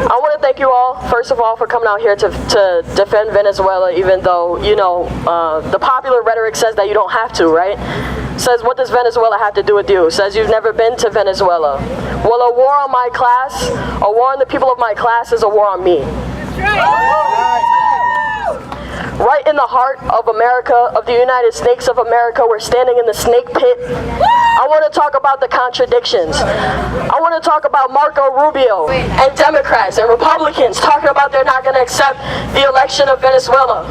I want to thank you all, first of all, for coming out here to defend Venezuela, even though, you know, the popular rhetoric says that you don't have to, right? Says, what does Venezuela have to do with you? Says you've never been to Venezuela. Well, a war on my class, a war on the people of my class is a war on me. Right in the heart of America, of the United Snakes of America, we're standing in the snake pit. I want to talk about the contradictions. I want to talk about Marco Rubio and Democrats and Republicans talking about they're not going to accept the election of Venezuela.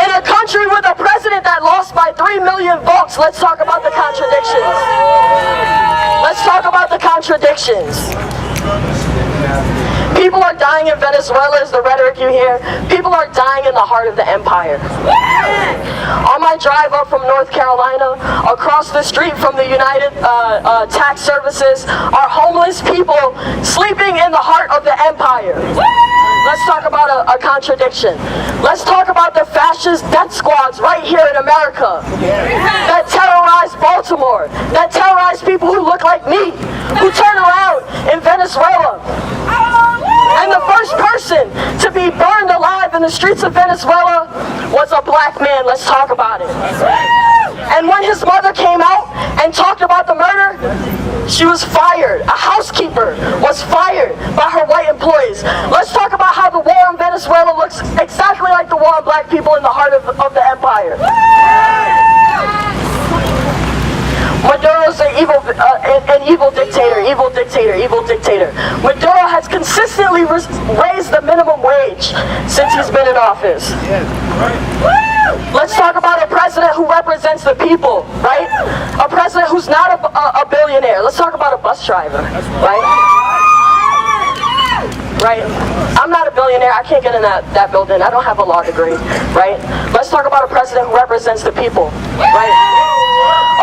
In a country with a president that lost by 3 million votes, let's talk about the contradictions. Let's talk about the contradictions. People are dying in Venezuela is the rhetoric you hear. People are dying in the heart of the empire. On my drive up from North Carolina, across the street from the United Tax Services, are homeless people sleeping in the heart of the empire. Let's talk about a contradiction. Let's talk about the fascist death squads right here in America that terrorize Baltimore, that terrorize people who look like me, who turn around in Venezuela. And the first person to be burned alive in the streets of Venezuela was a black man. Let's talk about it. And when his mother came out and talked about the murder, she was fired. A housekeeper was fired by her white employees. Let's talk about how the war in Venezuela looks exactly like the war on black people in the heart of the empire. Maduro's an evil dictator. Maduro has consistently raised the minimum wage since he's been in office. Let's talk about a president who represents the people, right? A president who's not a billionaire. Let's talk about a bus driver, right? Right? I'm not a billionaire. I can't get in that building. I don't have a law degree, right? Let's talk about a president who represents the people, right?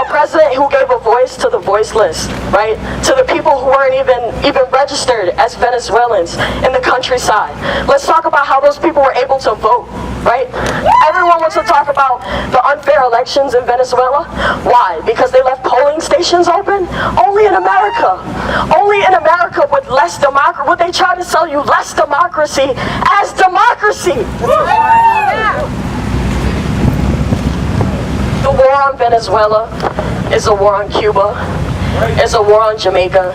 A president who gave a voice to the voiceless, right? To the people who weren't even registered as Venezuelans in the countryside. Let's talk about how those people were able to vote, right? Everyone wants to talk about the unfair elections in Venezuela. Why? Because they left polling stations open? Only in America. Only in America with less democracy. Would they try to sell you less democracy as democracy? The war on Venezuela is a war on Cuba. It's a war on Jamaica.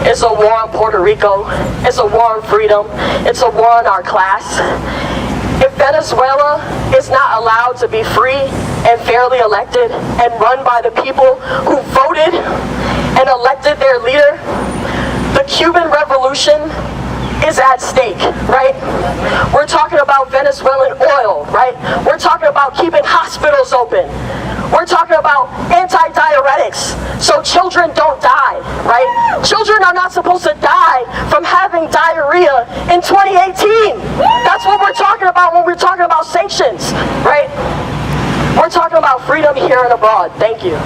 It's a war on Puerto Rico. It's a war on freedom. It's a war on our class. If Venezuela is not allowed to be free and fairly elected and run by the people who voted and elected their leader, the Cuban Revolution is at stake, right? We're talking about Venezuelan oil, right? We're talking about keeping hospitals open. We're talking about anti-diuretics so children don't die, right? Children are not supposed to die from having diarrhea in 2018. That's what we're talking about when we're talking about sanctions, right? We're talking about freedom here and abroad. Thank you.